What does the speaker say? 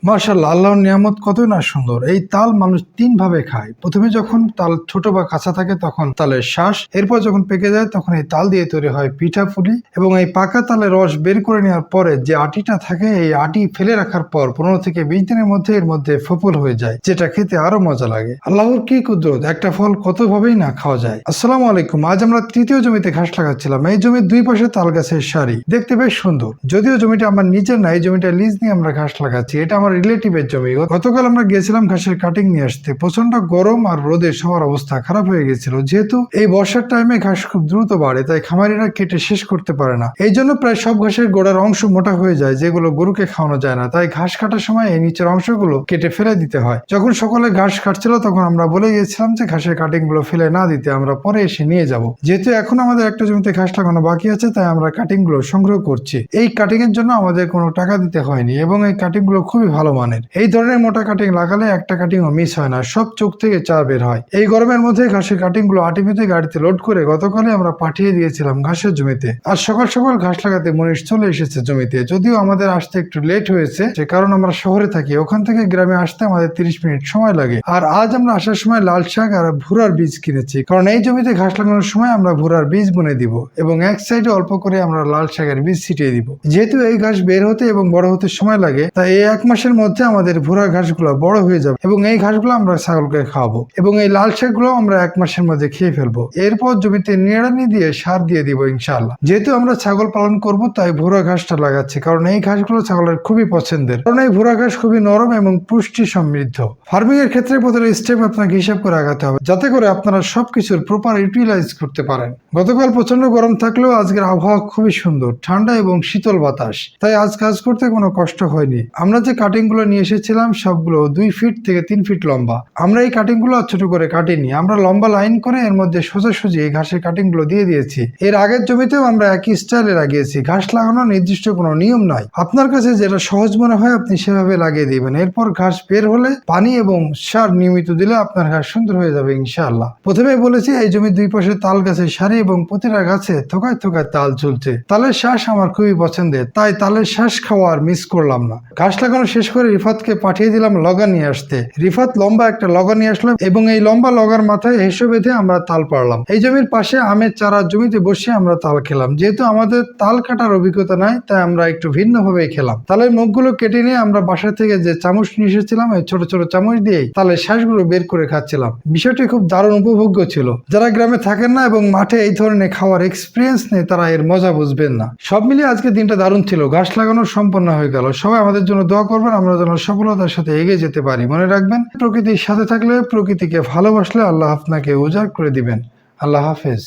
মাশাআল্লাহ, আল্লাহর নিয়ামত কতই না সুন্দর। এই তাল মানুষ তিন ভাবে খায়। প্রথমে যখন তাল ছোট বা কাঁচা থাকে তখন তালের শ্বাস, এরপর যখন পেকে যায় তখন এই তাল দিয়ে তৈরি হয় পিঠা পুলি, এবং এই পাকা তালের রস বের করে নেওয়ার পরে যে আটিটা থাকে এই আটি ফেলে রাখার পর 15 থেকে 20 দিনের মধ্যে এর মধ্যে ফোপল হয়ে যায়, যেটা খেতে আরো মজা লাগে। আল্লাহর কি কুদরত, একটা ফল কত ভাবেই না খাওয়া যায়। আসসালামু আলাইকুম। আজ আমরা তৃতীয় জমিতে ঘাস লাগাচ্ছিলাম। এই জমির দুই পাশে তাল গাছের সারি, দেখতে বেশ সুন্দর। যদিও জমিটা আমার নিজের না, এই জমিটা লিজ নিয়ে আমরা ঘাস লাগাচ্ছি। এটা আমার রিলেটিভের জমি। গতকাল আমরা গিয়েছিলাম ঘাসের কাটিং নিয়ে আসতে। প্রচন্ড গরম আর রোদে সবার অবস্থা খারাপ হয়ে গেছিল। যেহেতু এই বর্ষার টাইমে ঘাস খুব দ্রুত বাড়ে, তাই খামারিরা কেটে শেষ করতে পারে না। এই জন্য প্রায় সব ঘাসের গোড়ার অংশ মোটা হয়ে যায়, যেগুলো গরুকে খাওয়ানো যায় না। তাই ঘাস কাটার সময় এই নিচের অংশগুলো কেটে ফেলে দিতে হয়। যখন সকলে ঘাস কাটছিল তখন আমরা বলে গিয়েছিলাম যে ঘাসের কাটিং গুলো ফেলে না দিতে, আমরা পরে এসে নিয়ে যাব। যেহেতু এখন আমাদের একটা জমিতে ঘাস লাগানো বাকি আছে, তাই আমরা কাটিং গুলো সংগ্রহ করছি। এই কাটিং এর জন্য আমাদের কোনো টাকা দিতে হয়নি, এবং এই কাটিং গুলো খুবই ভালো মানের। এই ধরনের মোটা কাটিং লাগালে একটা কাটিংও মিস হয় না, সব চোখ থেকে চার বের হয়। এই গরমের মধ্যে ঘাসের কাটিং গুলো আটিমিতে গাড়িতে লোড করে গতকালে আমরা পাঠিয়ে দিয়েছিলাম ঘাসের জমিতে। আর সকাল সকাল ঘাস লাগাতে মনীষ চলে এসেছে জমিতে। যদিও আমাদের আসতে একটু লেট হয়েছে, যে কারণ আমরা শহরে থাকি, ওখান থেকে গ্রামে আসতে আমাদের 30 মিনিট সময় লাগে। আর আজ আমরা আসার সময় লাল শাক আর ভুরার বীজ কিনেছি, কারণ এই জমিতে ঘাস লাগানোর সময় আমরা ভুরার বীজ বুনে দিব, এবং এক সাইডে অল্প করে আমরা লাল শাকের বীজ ছিটিয়ে দিব। যেহেতু এই ঘাস বের হতে এবং বড় হতে সময় লাগে, তাই এই 1 মাসের মধ্যে আমাদের ভুরা ঘাসগুলো বড় হয়ে যাবে, এবং এই ঘাসগুলো আমরা ছাগলকে খাওয়াবো, এবং এই লাল শাকগুলো আমরা 1 মাসের মধ্যে খেয়ে ফেলবো। এরপর জমিতে নিড়ানি দিয়ে সার দিয়ে দিব ইনশাআল্লাহ। যেহেতু আমরা ছাগল পালন করব, তাই ভুরা ঘাসটা লাগাচ্ছি, কারণ এই ঘাসগুলো ছাগলের খুবই পছন্দের। কারণ এই ভুরা ঘাস খুবই নরম এবং পুষ্টি সমৃদ্ধ। ফার্মিং এর ক্ষেত্রে প্রতিটা স্টেপ আপনাকে হিসাব করে আগাতে হবে, যাতে করে আপনারা সবকিছুর প্রপার ইউটিলাইজ করতে পারেন। গতকাল প্রচন্ড গরম থাকলেও আজকের আবহাওয়া খুবই সুন্দর, ঠান্ডা এবং শীতল বাতাস, তাই আজ কাজ করতে কোনো কষ্ট হয়নি। আমরা যে কাটিং গুলো নিয়ে এসেছিলাম সবগুলো 2 ফিট থেকে 3 ফিট লম্বা। আমরা এই কাটিং গুলো ছোট করে কাটিনি, আমরা লম্বা লাইন করে এর মধ্যে সোজাসুজি এই ঘাসের কাটিং গুলো দিয়ে দিয়েছি। এর আগের জমিতেও আমরা একই স্টাইলে লাগিয়েছি। ঘাস লাগানোর নির্দিষ্ট কোনো নিয়ম নাই, আপনার কাছে যেটা সহজ মনে হয় আপনি সেভাবে লাগিয়ে দিবেন। এরপর ঘাস বের হলে পানি এবং সার নিয়মিত দিলে আপনার ঘাস সুন্দর হয়ে যাবে ইনশাআল্লাহ। প্রথমে বলেছি এই জমির দুই পাশে তাল গাছের সারি, এবং প্রতিটা গাছে থোকায় থোকায় তাল ঝুলছে। তালের শ্বাস আমার খুবই পছন্দের, তাই তালের শ্বাস খাওয়া আর মিস করলাম না। ঘাস লাগানো শেষ করে রিফাতকে পাঠিয়ে দিলাম লগা নিয়ে আসতে। রিফাত লম্বা একটা লগা নিয়ে আসলো, এবং এই লম্বা লগার মাথায় হেসো বেঁধে আমরা তাল পারলাম। এই জমির পাশে আমের চারা জমিতে বসে আমরা তাল খেলাম। যেহেতু আমাদের তাল কাটার অভিজ্ঞতা নাই, তাই আমরা একটু ভিন্ন ভাবে খেলাম। তালের মুখগুলো কেটে নিয়ে আমরা বাসা থেকে যে চামচ নিয়ে এসেছিলাম, এই ছোট ছোট চামচ দিয়েই তালের শ্বাসগুলো বের করে খাচ্ছিলাম। বিষয়টি খুব দারুণ উপভোগ্য ছিল। যারা গ্রামে থাকেন না এবং মাঠে এই ধরনের খাওয়ার এক্সপিরিয়েন্স নেই, তারা এর মজা বুঝবেন না। সব মিলিয়ে আজকে দিনটা দারুণ ছিল। ঘাস লাগানো সম্পন্ন হয়ে গেল। সবাই আমাদের জন্য দোয়া করবেন, আমরা যেন সফলতার সাথে এগিয়ে যেতে পারি। মনে রাখবেন, প্রকৃতির সাথে থাকলে, প্রকৃতিকে ভালোবাসলে আল্লাহ আপনাকে উজাড় করে দিবেন। আল্লাহ হাফেজ।